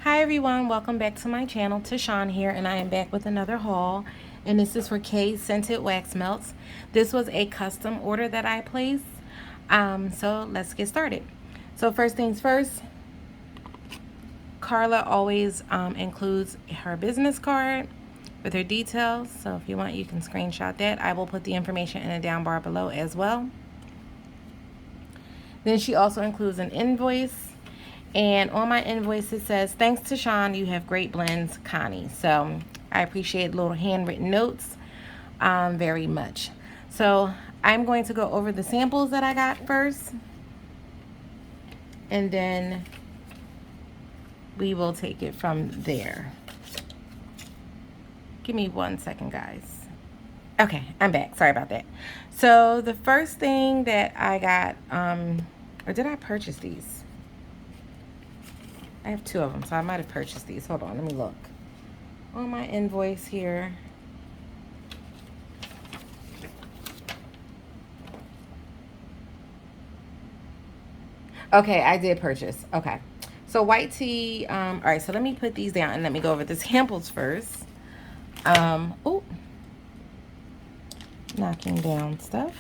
Hi everyone, welcome back to my channel. Tashawn here, and I am back with another haul. And this is for Kae Scented Wax Melts. This was a custom order that I placed. So let's get started. So first things first, Carla always includes her business card with her details. So if you want, you can screenshot that. I will put the information in the down bar below as well. Then she also includes an invoice. And on my invoice it says, thanks to Sean, you have great blends, Connie. So I appreciate little handwritten notes very much. So I'm going to go over the samples that I got first. And then we will take it from there. Give me 1 second, guys. Okay, I'm back. Sorry about that. So the first thing that I got, or did I purchase these? I have 2 of them, so I might have purchased these. Hold on, let me look. On my invoice here. Okay, I did purchase. Okay. So white tea, all right, so let me put these down and let me go over the samples first. Oh, knocking down stuff.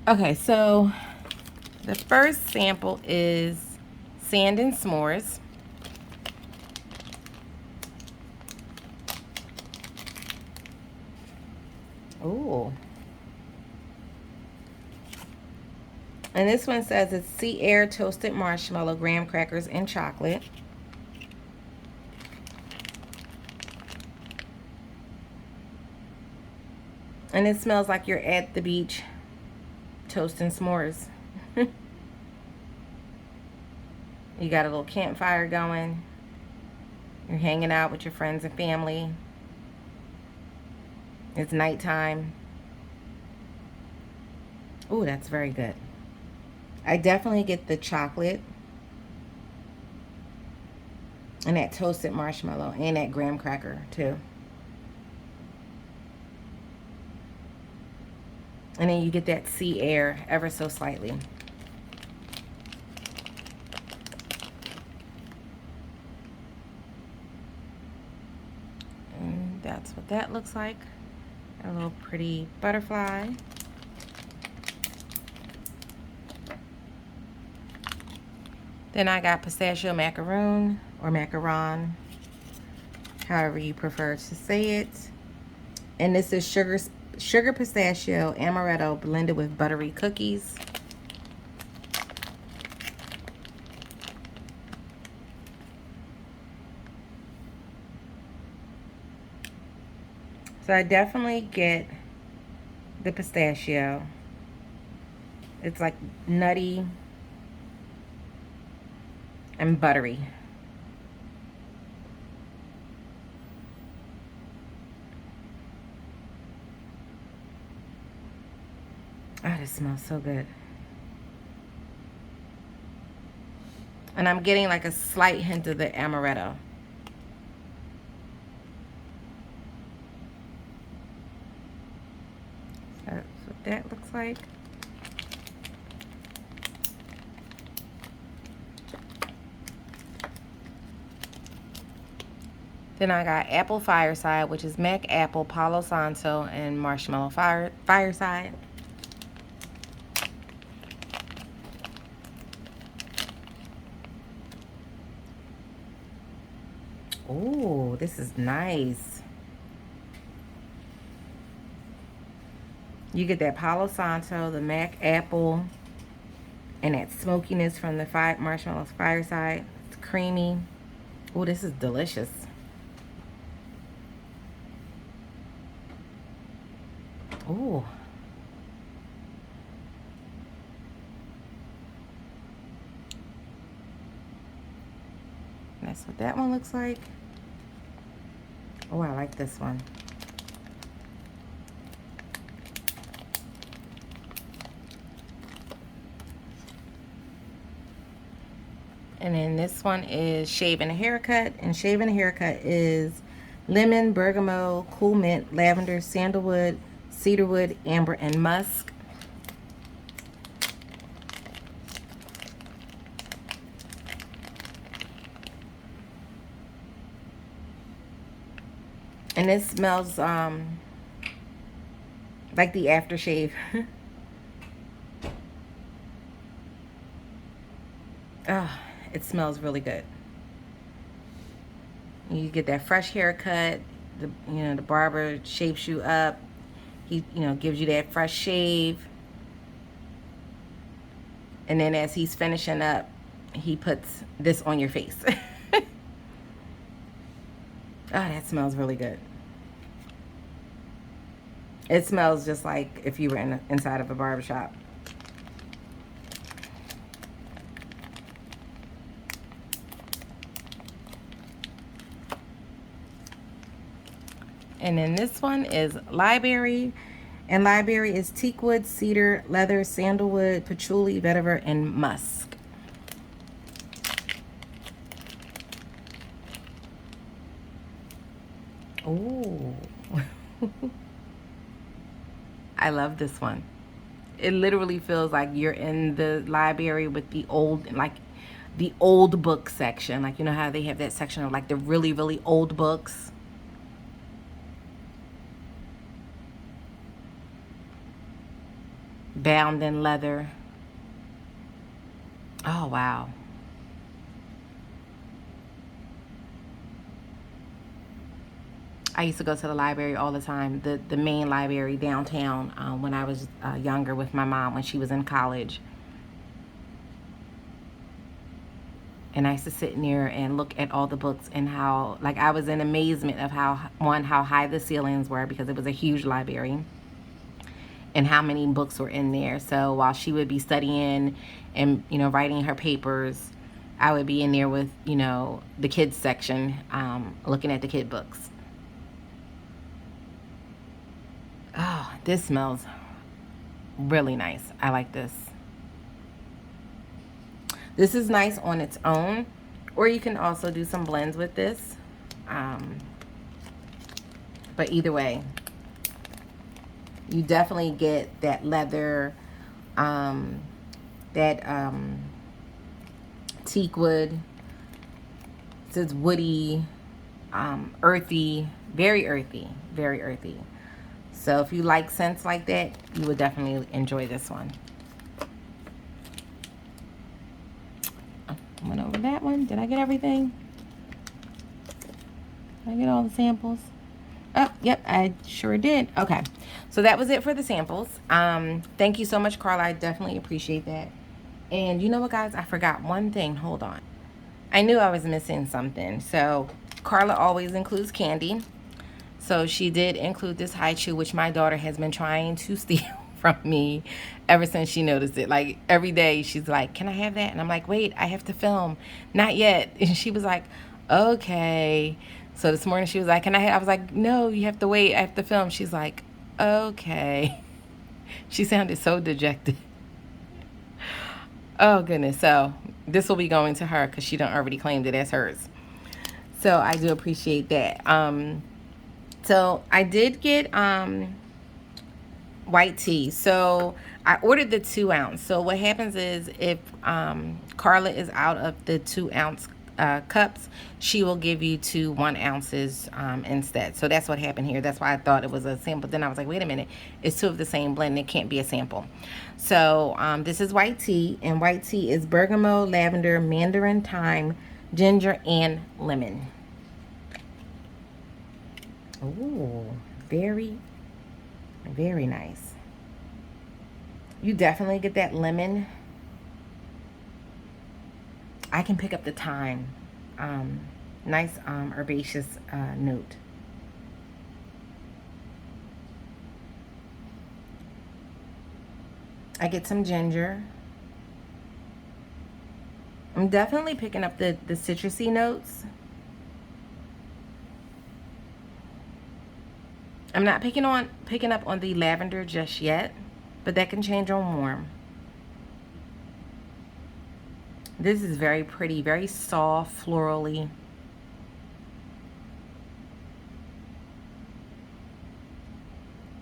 Okay, so the first sample is Sand and S'mores. Ooh. And this one says it's sea air, toasted marshmallow, graham crackers, and chocolate. And it smells like you're at the beach toasting s'mores. You got a little campfire going. You're hanging out with your friends and family. It's nighttime. Ooh, that's very good. I definitely get the chocolate and that toasted marshmallow and that graham cracker too. And then you get that sea air ever so slightly. And that's what that looks like. A little pretty butterfly. Then I got Pistachio Macaroon, or Macaron, however you prefer to say it. And this is sugar pistachio amaretto blended with buttery cookies. So I definitely get the pistachio. It's like nutty and buttery. Oh, this smells so good. And I'm getting like a slight hint of the amaretto. So that's what that looks like. Then I got Apple Fireside, which is Mac Apple, Palo Santo, and Marshmallow Fireside. Ooh, this is nice. You get that Palo Santo, the Mac Apple, and that smokiness from the Marshmallow Fireside. It's creamy. Ooh, this is delicious. Ooh. That's what that one looks like. Oh, I like this one. And then this one is Shave and a Haircut. And Shave and a Haircut is lemon, bergamot, cool mint, lavender, sandalwood, cedarwood, amber, and musk. And it smells like the aftershave. Oh, it smells really good. You get that fresh haircut. The barber shapes you up. He gives you that fresh shave. And then as he's finishing up, he puts this on your face. Oh, that smells really good. It smells just like if you were inside of a barbershop. And then this one is Library. And Library is teakwood, cedar, leather, sandalwood, patchouli, vetiver, and musk. Ooh. I love this one. It literally feels like you're in the library with the old book section. Like, you know how they have that section of like the really, really old books? Bound in leather. Oh, wow. I used to go to the library all the time, the main library downtown, when I was younger with my mom when she was in college. And I used to sit in there and look at all the books and how, like, I was in amazement of how high the ceilings were because it was a huge library and how many books were in there. So while she would be studying and, writing her papers, I would be in there with, the kids section, looking at the kid books. Oh, this smells really nice. I like this. This is nice on its own, or you can also do some blends with this. But either way, you definitely get that leather, that teak wood. It's woody, earthy, very earthy, very earthy. So if you like scents like that, you would definitely enjoy this one. I went over that one. Did I get everything? Did I get all the samples? Oh, yep, I sure did. Okay, so that was it for the samples. Thank you so much, Carla. I definitely appreciate that. And you know what, guys? I forgot one thing. Hold on. I knew I was missing something. So Carla always includes candy. So she did include this high chew, which my daughter has been trying to steal from me ever since she noticed it. Like every day she's like, can I have that? And I'm like, wait, I have to film. Not yet. And she was like, okay. So this morning she was like, can I have? I was like, no, you have to wait. I have to film. She's like, okay. She sounded so dejected. Oh, goodness. So this will be going to her because she done already claimed it as hers. So I do appreciate that. So I did get white tea. So I ordered the 2 ounce. So what happens is if Carla is out of the 2 ounce cups, she will give you 2 1 ounces instead. So that's what happened here. That's why I thought it was a sample. Then I was like, wait a minute, it's 2 of the same blend. It can't be a sample. So this is white tea, and white tea is bergamot, lavender, mandarin, thyme, ginger, and lemon. Ooh, very, very nice. You definitely get that lemon. I can pick up the thyme. Nice herbaceous note. I get some ginger. I'm definitely picking up the citrusy notes. I'm not picking up on the lavender just yet, but that can change on warm. This is very pretty, very soft, florally.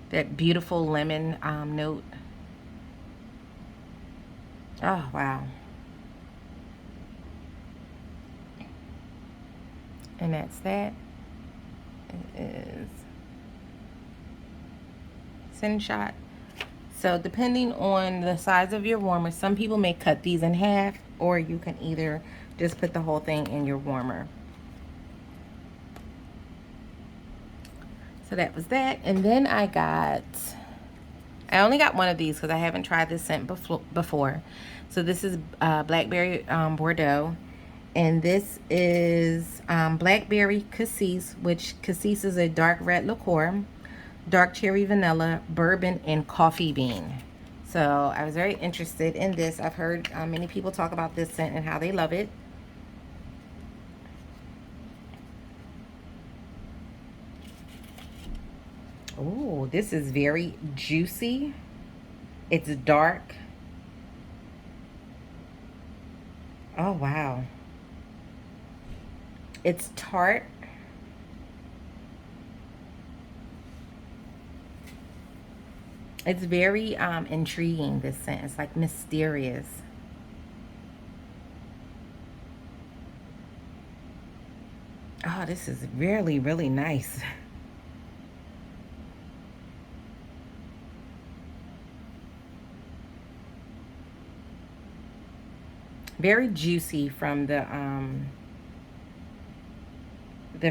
That beautiful lemon note. Oh, wow. And that's that. It is Sin Shot. So depending on the size of your warmer, some people may cut these in half, or you can either just put the whole thing in your warmer. So that was that. And then I only got one of these because I haven't tried this scent before. So this is Blackberry Bordeaux. And this is Blackberry Cassis, which Cassis is a dark red liqueur, dark cherry vanilla, bourbon, and coffee bean. So I was very interested in this. I've heard many people talk about this scent and how they love it. Oh, this is very juicy. It's dark. Oh, wow. It's tart. It's very intriguing, this scent. It's like mysterious. Oh, this is really, really nice. Very juicy from the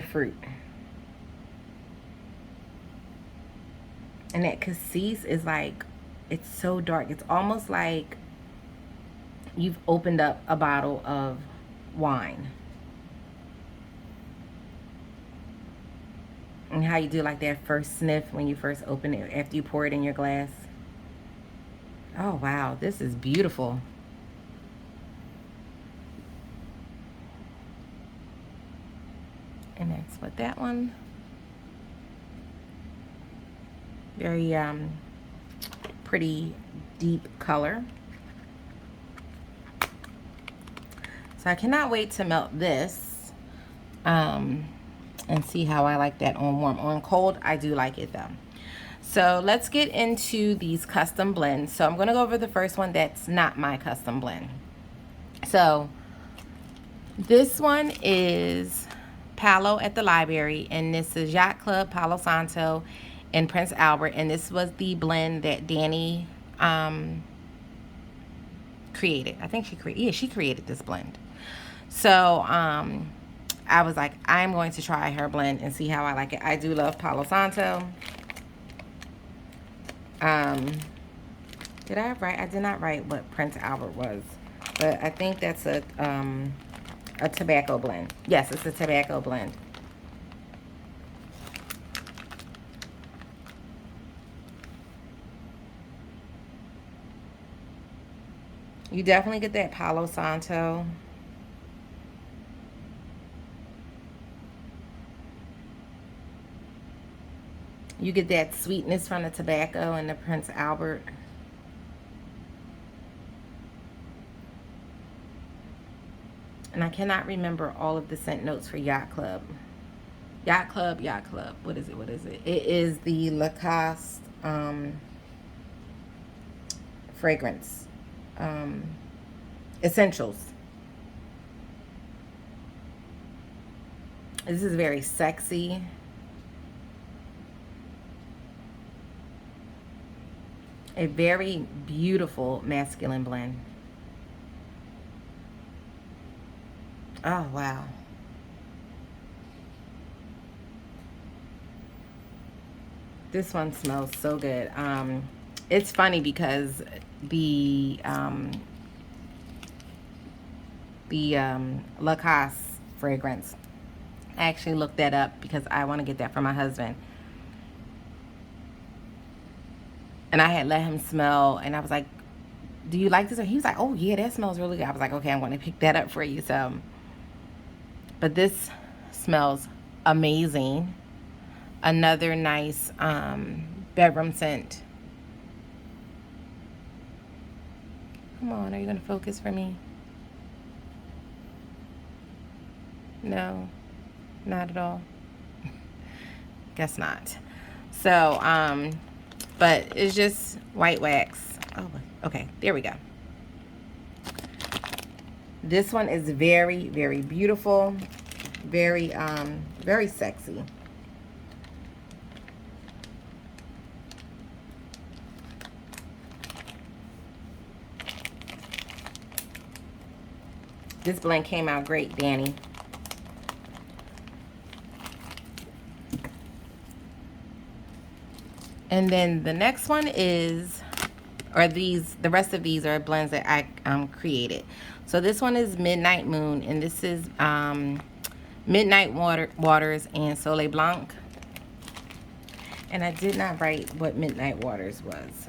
fruit. And that cassis is like, it's so dark. It's almost like you've opened up a bottle of wine. And how you do like that first sniff when you first open it after you pour it in your glass. Oh, wow. This is beautiful. And that's what that one. Very pretty deep color. So I cannot wait to melt this and see how I like that on warm. On cold, I do like it though. So let's get into these custom blends. So I'm going to go over the first one that's not my custom blend. So this one is Palo at the Library, and this is Yacht Club, Palo Santo, and Prince Albert. And this was the blend that Dani created. I think she created this blend. So I was like, I'm going to try her blend and see how I like it. I do love Palo Santo. Did I write? I did not write what Prince Albert was, but I think that's a tobacco blend. Yes, it's a tobacco blend. You definitely get that Palo Santo. You get that sweetness from the tobacco and the Prince Albert. And I cannot remember all of the scent notes for Yacht Club. Yacht Club. What is it? It is the Lacoste fragrance. Essentials. This is very sexy. A very beautiful masculine blend. Oh, wow. This one smells so good. It's funny because the Lacoste fragrance, I actually looked that up because I want to get that for my husband. And I had let him smell, and I was like, do you like this? And he was like, oh yeah, that smells really good. I was like, okay, I'm going to pick that up for you. So, but this smells amazing. Another nice bedroom scent. Come on, are you going to focus for me? No, not at all. Guess not. So, but it's just white wax. Oh, okay, there we go. This one is very, very beautiful. Very, very sexy. This blend came out great, Dani. And then the next one is, or these, the rest of these are blends that I created. So this one is Midnight Moon, and this is Midnight Waters and Soleil Blanc. And I did not write what Midnight Waters was.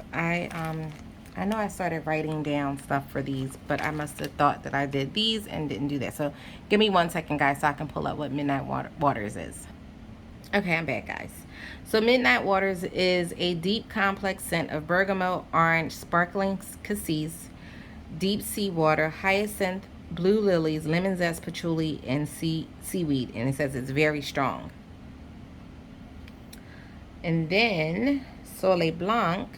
I know I started writing down stuff for these, but I must have thought that I did these and didn't do that. So give me 1 second, guys, so I can pull up what Midnight Waters is. Okay, I'm back, guys. So Midnight Waters is a deep complex scent of bergamot, orange, sparkling cassis, deep sea water, hyacinth, blue lilies, lemon zest, patchouli, and seaweed. And it says it's very strong. And then Soleil Blanc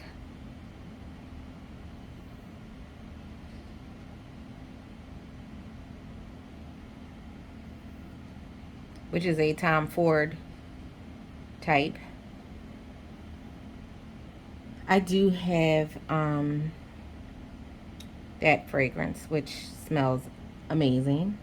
which is a Tom Ford type. I do have that fragrance, which smells amazing.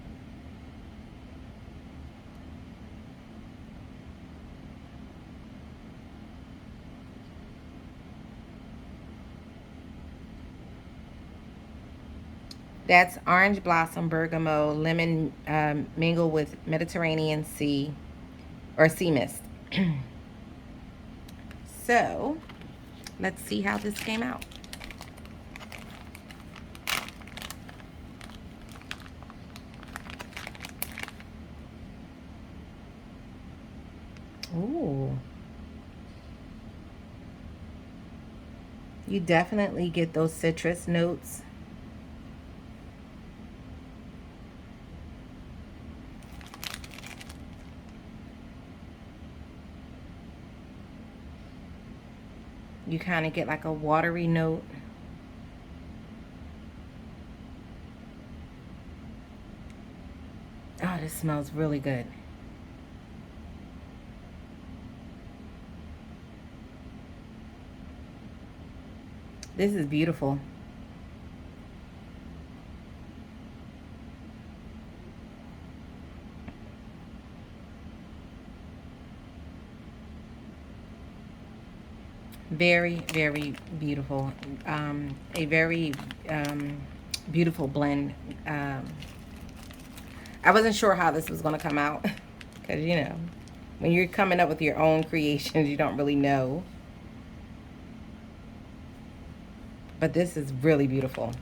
That's orange blossom, bergamot, lemon mingled with Mediterranean sea or sea mist. So let's see how this came out. Ooh. You definitely get those citrus notes. You kind of get like a watery note. Oh, this smells really good. This is beautiful. Very, very beautiful. A very beautiful blend. I wasn't sure how this was going to come out because, you know, when you're coming up with your own creations, you don't really know. But this is really beautiful.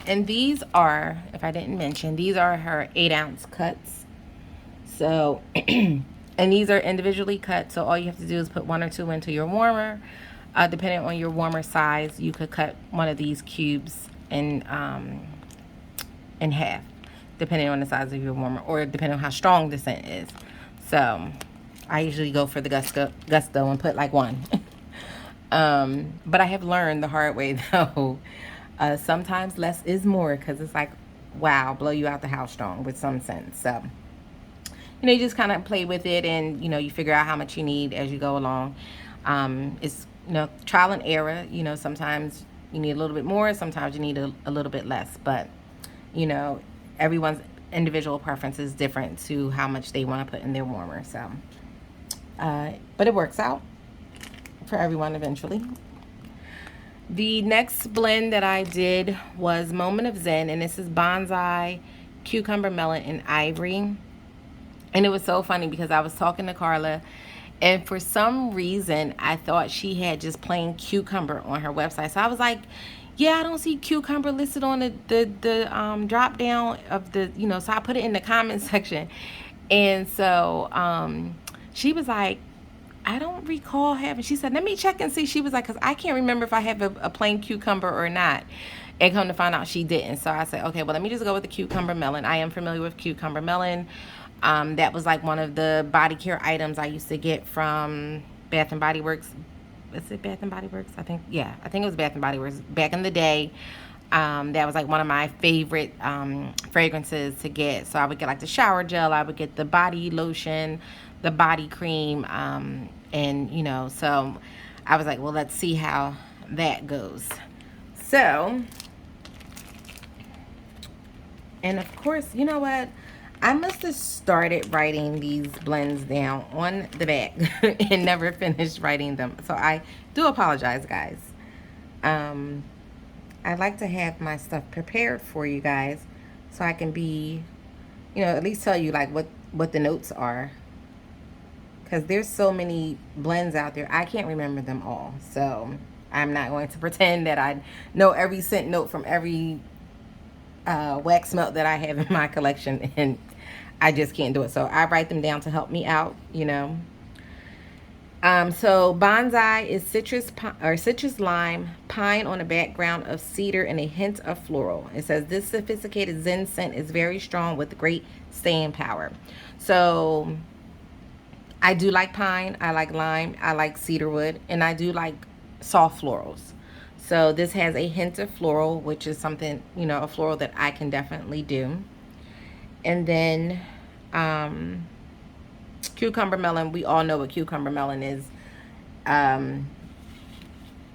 And these are, if I didn't mention, these are her 8-ounce cuts. So, and these are individually cut. So all you have to do is put 1 or 2 into your warmer. Depending on your warmer size, you could cut one of these cubes in half, depending on the size of your warmer, or depending on how strong the scent is. So I usually go for the gusto and put like 1. But I have learned the hard way though. Sometimes less is more, because it's like, wow, blow you out the house strong with some scents. So, you know, you just kind of play with it, and, you know, you figure out how much you need as you go along. It's, you know, trial and error. You know, sometimes you need a little bit more, sometimes you need a little bit less. But, you know, everyone's individual preference is different to how much they want to put in their warmer. So, but it works out for everyone eventually. The next blend that I did was Moment of Zen, and this is Bonsai, Cucumber, Melon, and Ivory. And it was so funny because I was talking to Carla, and for some reason I thought she had just plain cucumber on her website. So I was like, yeah, I don't see cucumber listed on the drop down of the, you know, so I put it in the comment section. And so she was like, I don't recall having, she said, let me check and see. She was like, because I can't remember if I have a plain cucumber or not. And come to find out she didn't. So I said, okay, well, let me just go with the cucumber melon. I am familiar with cucumber melon. That was like one of the body care items I used to get from Bath and Body Works. Is it Bath and Body Works? I think, yeah, I think it was Bath and Body Works back in the day. That was like one of my favorite fragrances to get. So I would get like the shower gel, I would get the body lotion, the body cream, and you know, so I was like, well, let's see how that goes. So, and of course, you know what? I must have started writing these blends down on the back and never finished writing them. So I do apologize, guys. I like to have my stuff prepared for you guys so I can be, you know, at least tell you like what the notes are. Because there's so many blends out there, I can't remember them all. So I'm not going to pretend that I know every scent note from every wax melt that I have in my collection, and I just can't do it. So I write them down to help me out, you know. So Bonsai is citrus lime, pine on a background of cedar, and a hint of floral. It says this sophisticated Zen scent is very strong with great staying power. So I do like pine, I like lime, I like cedarwood, and I do like soft florals. So this has a hint of floral, which is something, you know, a floral that I can definitely do. And then cucumber melon, we all know what cucumber melon is.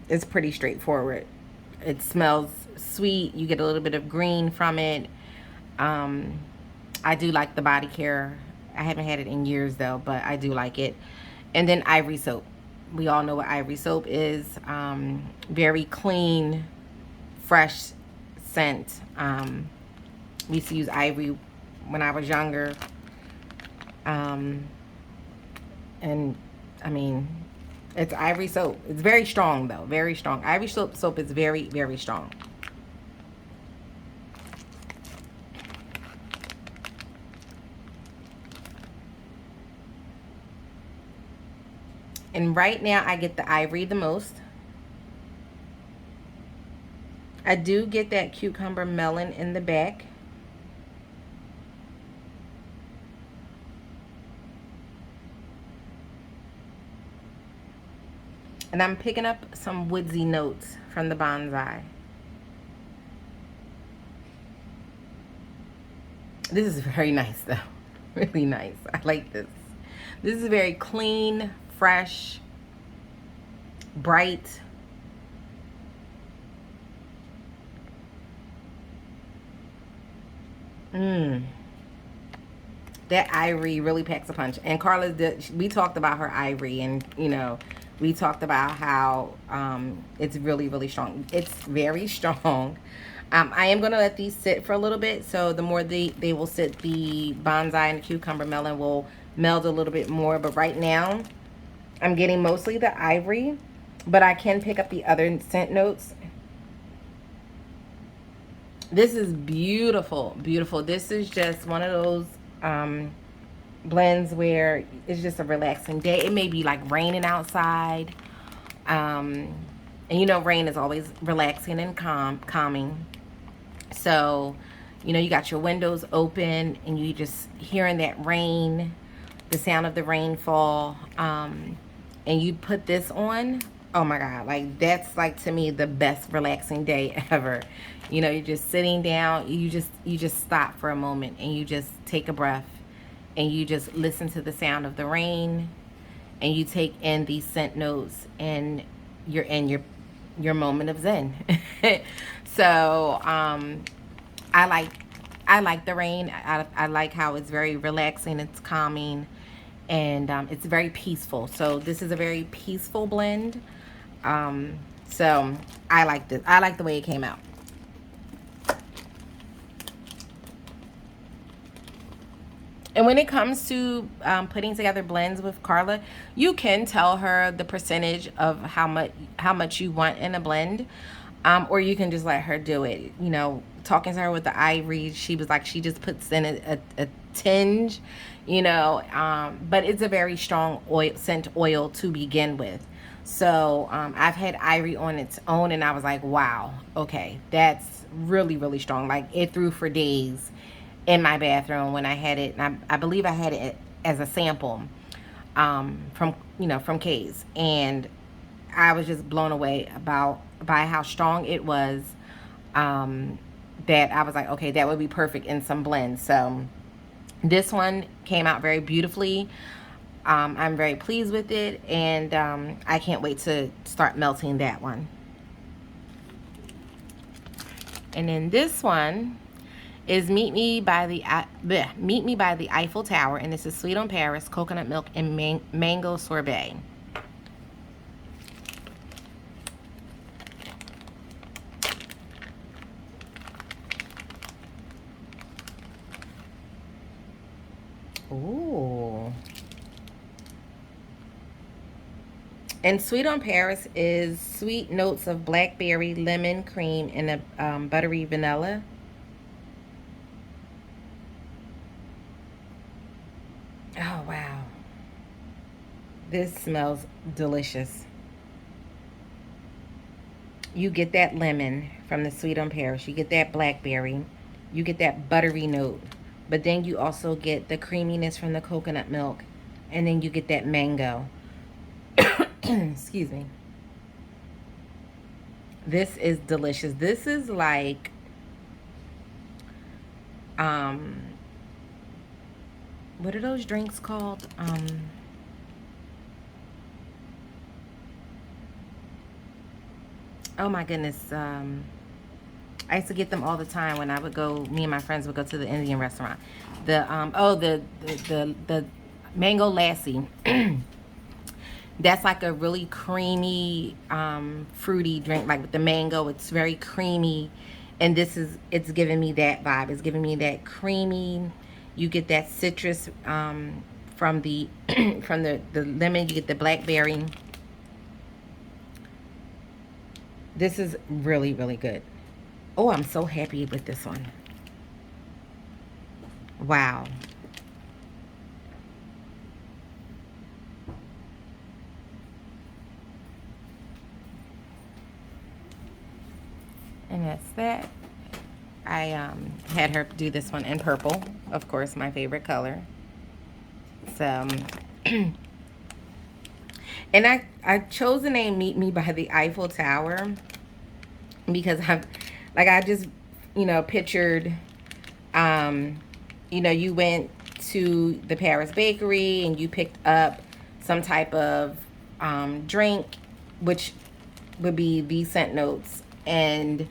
It's pretty straightforward. It smells sweet. You get a little bit of green from it. I do like the body care. I haven't had it in years though, but I do like it. And then Ivory Soap. We all know what Ivory Soap is. Very clean, fresh scent. We used to use Ivory when I was younger. And I mean, it's Ivory Soap. It's very strong though, very strong. Ivory soap is very, very strong. And right now I get the ivory the most. I do get that cucumber melon in the back. And I'm picking up some woodsy notes from the Bonsai. This is very nice though. Really nice. I like this. This is very clean, fresh, bright. That ivory really packs a punch. And Carla we talked about her ivory, and you know, we talked about how it's really, really strong. It's very strong. I am going to let these sit for a little bit. So the more they will sit, the Bonsai and the cucumber melon will meld a little bit more. But right now, I'm getting mostly the ivory. But I can pick up the other scent notes. This is beautiful, beautiful. This is just one of those blends where it's just a relaxing day. It may be like raining outside. And you know, rain is always relaxing and calming. So, you know, you got your windows open and you just hearing that rain, the sound of the rainfall, and you put this on. Oh my God, like that's like to me the best relaxing day ever. You know, you're just sitting down, you just stop for a moment and you just take a breath and you just listen to the sound of the rain and you take in these scent notes and you're in your moment of zen. So I like the rain. I like how it's very relaxing, it's calming, and it's very peaceful. So this is a very peaceful blend. So I like this. I like the way it came out. And when it comes to putting together blends with Carla, you can tell her the percentage of how much you want in a blend, or you can just let her do it. You know, talking to her with the ivory, she was like, she just puts in a tinge, you know, but it's a very strong scent oil to begin with. So I've had ivory on its own, and I was like, wow, okay, that's really, really strong. Like it threw for days in my bathroom when I had it. And I believe I had it as a sample from Kae's, and I was just blown away by how strong it was. that I was like, okay, that would be perfect in some blends. So this one came out very beautifully. I'm very pleased with it, and I can't wait to start melting that one. And then this one is Meet Me by the Eiffel Tower, and this is Sweet on Paris, coconut milk, and mango sorbet. Ooh. And Sweet on Paris is sweet notes of blackberry, lemon, cream, and a buttery vanilla. Oh, wow. This smells delicious. You get that lemon from the Sweet on Paris. You get that blackberry. You get that buttery note. But then you also get the creaminess from the coconut milk. And then you get that mango. Excuse me. This is delicious. This is like what are those drinks called? Oh my goodness. I used to get them all the time when I would go, me and my friends would go to the Indian restaurant. The mango lassi. That's like a really creamy, fruity drink, like with the mango. It's very creamy, and it's giving me that vibe. It's giving me that creamy. You get that citrus from the from the lemon. You get the blackberry. This is really, really good. Oh, I'm so happy with this one. Wow. And that's that. I had her do this one in purple, of course, my favorite color. So, and I chose the name Meet Me by the Eiffel Tower because I just, pictured, you went to the Paris bakery and you picked up some type of drink, which would be these scent notes, and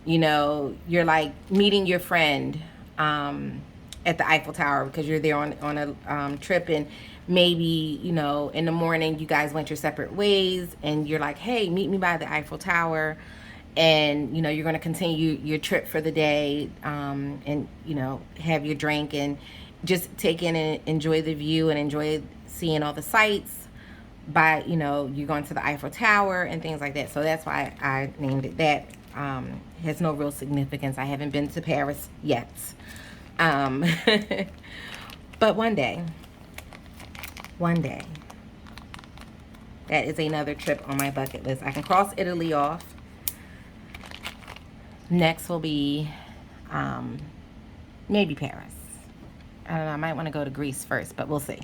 you're like meeting your friend at the Eiffel Tower because you're there on a trip, and maybe in the morning you guys went your separate ways, and you're like, hey, meet me by the Eiffel Tower, and you're going to continue your trip for the day, and have your drink and just take in and enjoy the view and enjoy seeing all the sights by you're going to the Eiffel Tower and things like that. So that's why I named it that. Has no real significance. I haven't been to Paris yet, but one day that is another trip on my bucket list. I can cross Italy off. Next will be maybe Paris. I don't know, I might want to go to Greece first, but we'll see.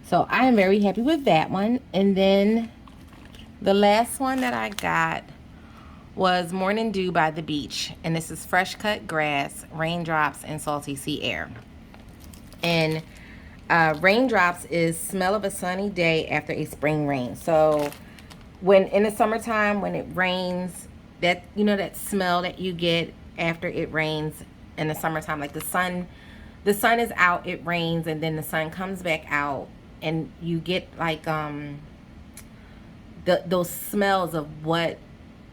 So I am very happy with that one. And then the last one that I got was Morning Dew by the Beach. And this is fresh cut grass, raindrops, and salty sea air. And raindrops is smell of a sunny day after a spring rain. So when in the summertime, when it rains, that that smell that you get after it rains in the summertime, like the sun is out, it rains, and then the sun comes back out, and you get like those smells of what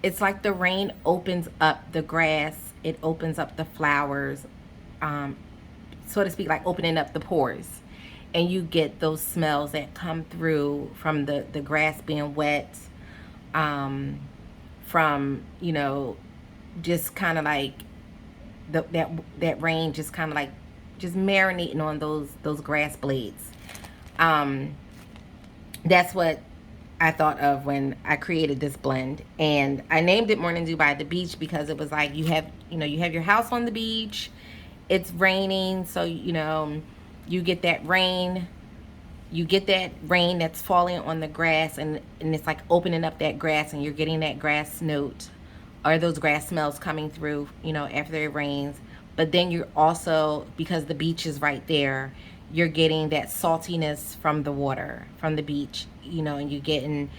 it's like. The rain opens up the grass, it opens up the flowers, so to speak, like opening up the pores, and you get those smells that come through from the grass being wet, from just kind of like that rain just kind of like just marinating on those grass blades. That's what I thought of when I created this blend, and I named it Morning Dew by the Beach because it was like you have your house on the beach, it's raining, so you get that rain, that's falling on the grass, and it's like opening up that grass, and you're getting that grass note or those grass smells coming through, you know, after it rains. But then you're also, because the beach is right there, you're getting that saltiness from the water, from the beach, you know, and you're getting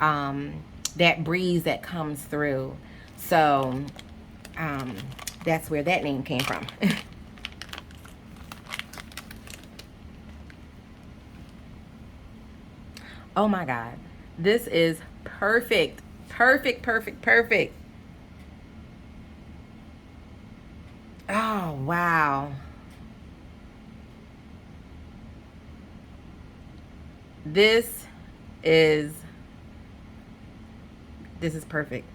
that breeze that comes through. So that's where that name came from. Oh my God. This is perfect. Perfect, perfect, perfect. Oh, wow. This is perfect.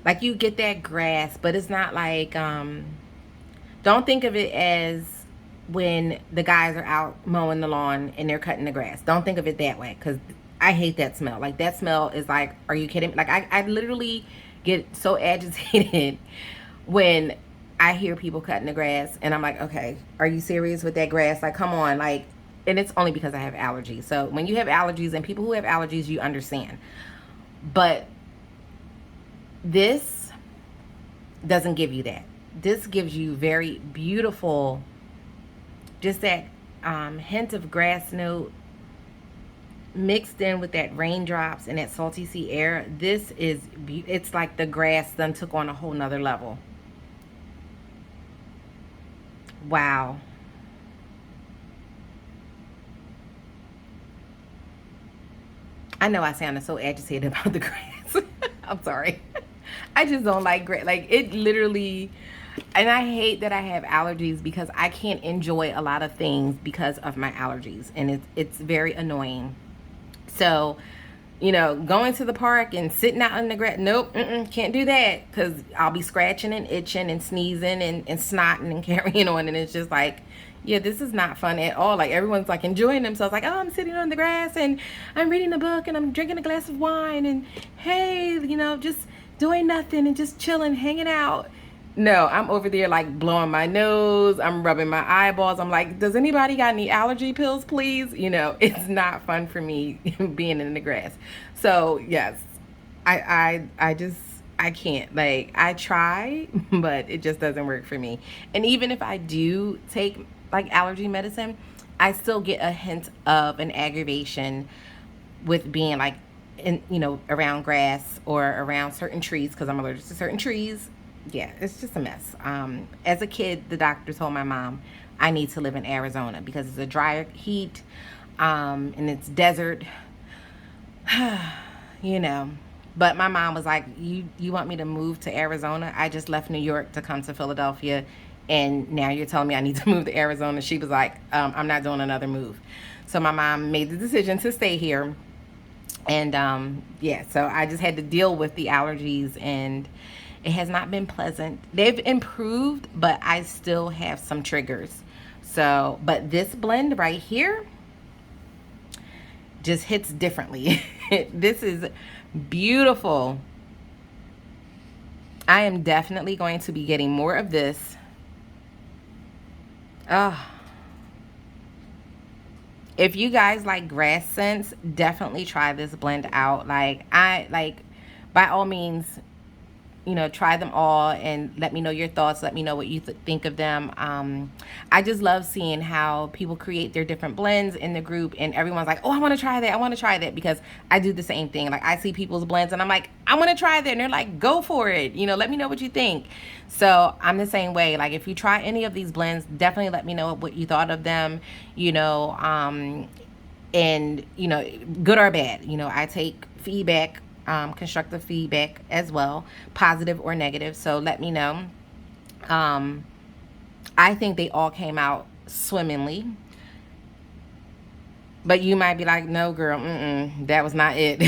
Like, you get that grass, but it's not like don't think of it as when the guys are out mowing the lawn and they're cutting the grass. Don't think of it that way, because I hate that smell. Like, that smell is like, are you kidding me? Like, I literally get so agitated when I hear people cutting the grass, and I'm like, okay, are you serious with that grass? Like, come on. Like, and it's only because I have allergies. So when you have allergies, and people who have allergies, you understand. But this doesn't give you that. This gives you very beautiful, just that hint of grass note mixed in with that raindrops and that salty sea air. This is, it's like the grass then took on a whole nother level. Wow. I know I sounded so agitated about the grass. I'm sorry. I just don't like grass. Like, it literally, and I hate that I have allergies, because I can't enjoy a lot of things because of my allergies, and it's very annoying. So, you know, going to the park and sitting out in the grass, nope, can't do that, because I'll be scratching and itching and sneezing and snotting and carrying on, and it's just like, yeah, this is not fun at all. Like, everyone's like enjoying themselves, like, oh, I'm sitting on the grass and I'm reading a book and I'm drinking a glass of wine, and hey, you know, just doing nothing and just chilling, hanging out. No, I'm over there like blowing my nose, I'm rubbing my eyeballs. I'm like, does anybody got any allergy pills, please? You know, it's not fun for me being in the grass. So yes, I just, I can't. Like, I try, but it just doesn't work for me. And even if I do take like allergy medicine, I still get a hint of an aggravation with being like in, you know, around grass or around certain trees, because I'm allergic to certain trees. Yeah, it's just a mess. As a kid, the doctor told my mom I need to live in Arizona because it's a drier heat, and it's desert, you know. But my mom was like, you want me to move to Arizona? I just left New York to come to Philadelphia, and now you're telling me I need to move to Arizona. She was like, I'm not doing another move. So my mom made the decision to stay here. And yeah, so I just had to deal with the allergies, and it has not been pleasant. They've improved, but I still have some triggers. So, but this blend right here just hits differently. This is beautiful. I am definitely going to be getting more of this. If you guys like grass scents, definitely try this blend out. Like, by all means, you know, try them all and let me know your thoughts. Let me know what you think of them. I just love seeing how people create their different blends in the group, and everyone's like, oh, I want to try that. I want to try that, because I do the same thing. Like, I see people's blends and I'm like, I want to try that. And they're like, go for it. You know, let me know what you think. So I'm the same way. Like, if you try any of these blends, definitely let me know what you thought of them, you know, and, you know, good or bad. You know, I take feedback, constructive feedback as well, positive or negative. So let me know. I think they all came out swimmingly, but you might be like, no, girl, that was not it.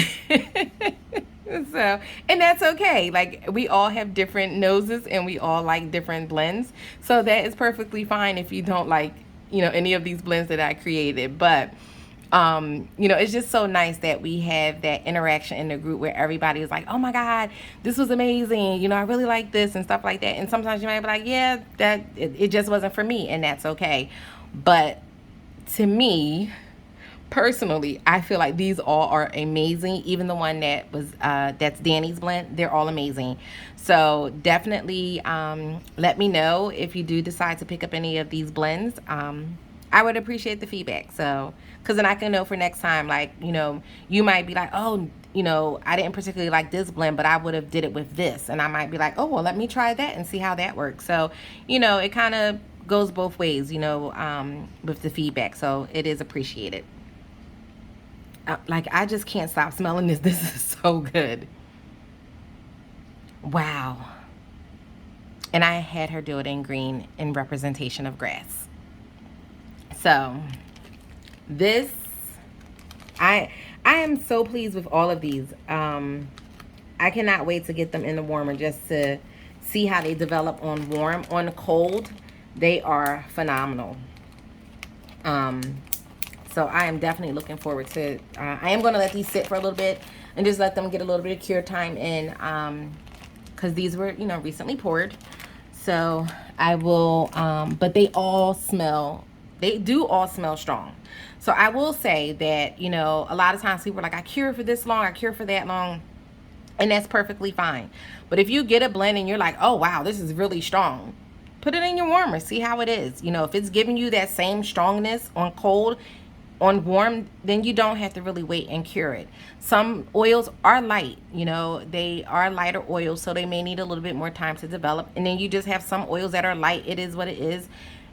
So, and that's okay. Like, we all have different noses and we all like different blends. So that is perfectly fine if you don't like, you know, any of these blends that I created. But you know, it's just so nice that we have that interaction in the group where everybody is like, oh my God, this was amazing. You know, I really like this and stuff like that. And sometimes you might be like, yeah, it just wasn't for me, and that's okay. But to me, personally, I feel like these all are amazing. Even the one that was that's Dani's blend, they're all amazing. So definitely let me know if you do decide to pick up any of these blends. I would appreciate the feedback. So, because then I can know for next time, like, you know, you might be like, oh, you know, I didn't particularly like this blend, but I would have did it with this. And I might be like, oh, well, let me try that and see how that works. So, you know, it kind of goes both ways, you know, with the feedback. So it is appreciated. Like, I just can't stop smelling this. This is so good. Wow. And I had her do it in green in representation of grass. So this, I am so pleased with all of these. I cannot wait to get them in the warmer just to see how they develop on warm. On cold, they are phenomenal. So I am definitely looking forward to, I am going to let these sit for a little bit and just let them get a little bit of cure time in, because these were, you know, recently poured. So I will, but they all smell, they do all smell strong. So I will say that, you know, a lot of times people are like, I cure for this long, I cure for that long, and that's perfectly fine. But if you get a blend and you're like, oh wow, this is really strong, put it in your warmer, see how it is. You know, if it's giving you that same strongness on cold, on warm, then you don't have to really wait and cure it. Some oils are light, you know, they are lighter oils, so they may need a little bit more time to develop. And then you just have some oils that are light. It is what it is.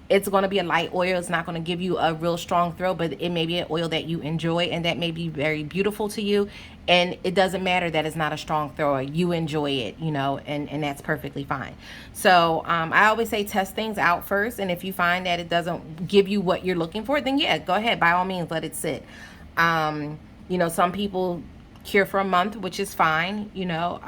It's going to be a light oil. It's not going to give you a real strong throw, but it may be an oil that you enjoy and that may be very beautiful to you. And it doesn't matter that it's not a strong thrower. You enjoy it, you know, and that's perfectly fine. So I always say test things out first. And if you find that it doesn't give you what you're looking for, then yeah, go ahead. By all means, let it sit. You know, some people cure for a month, which is fine, you know.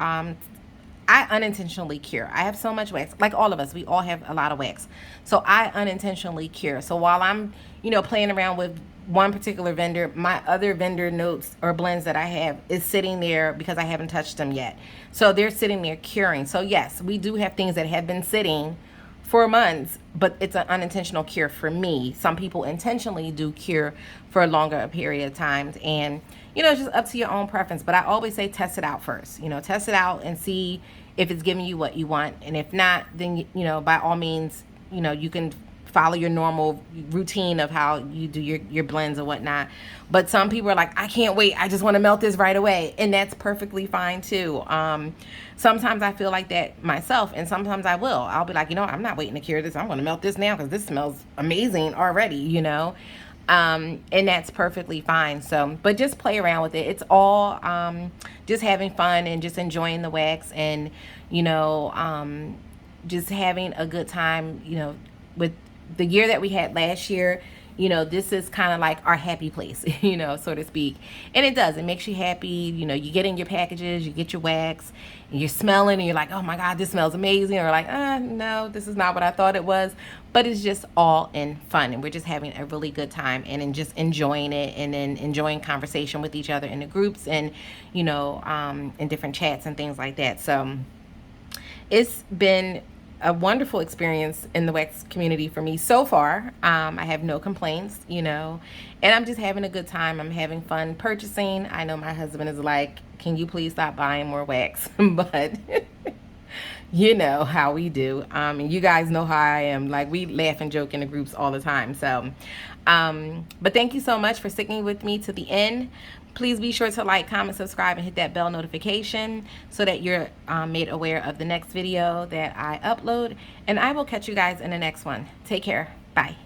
I unintentionally cure. I have so much wax. Like all of us, we all have a lot of wax. So I unintentionally cure. So while I'm, you know, playing around with one particular vendor, my other vendor notes or blends that I have is sitting there because I haven't touched them yet. So they're sitting there curing. So yes, we do have things that have been sitting for months, but it's an unintentional cure for me. Some people intentionally do cure for a longer period of time, and you know, it's just up to your own preference. But I always say test it out first. You know, test it out and see if it's giving you what you want, and if not, then you know, by all means, you know, you can follow your normal routine of how you do your blends and whatnot. But some people are like, I can't wait, I just want to melt this right away, and that's perfectly fine too. Sometimes I feel like that myself, and sometimes I'll be like, you know, I'm not waiting to cure this, I'm going to melt this now because this smells amazing already, you know. And that's perfectly fine. So, but just play around with it. It's all just having fun and just enjoying the wax, and you know, just having a good time, you know. With the year that we had last year, you know, this is kind of like our happy place, you know, so to speak. And it does, it makes you happy. You know, you get in your packages, you get your wax, and you're smelling and you're like, oh my God, this smells amazing. Or like, no, this is not what I thought it was. But it's just all in fun, and we're just having a really good time and just enjoying it, and then enjoying conversation with each other in the groups, and you know, in different chats and things like that. So it's been a wonderful experience in the wax community for me so far. I have no complaints, you know, and I'm just having a good time. I'm having fun purchasing. I know my husband is like, can you please stop buying more wax? But you know how we do. And you guys know how I am. Like, we laugh and joke in the groups all the time. So, but thank you so much for sticking with me to the end. Please be sure to like, comment, subscribe, and hit that bell notification so that you're made aware of the next video that I upload. And I will catch you guys in the next one. Take care. Bye.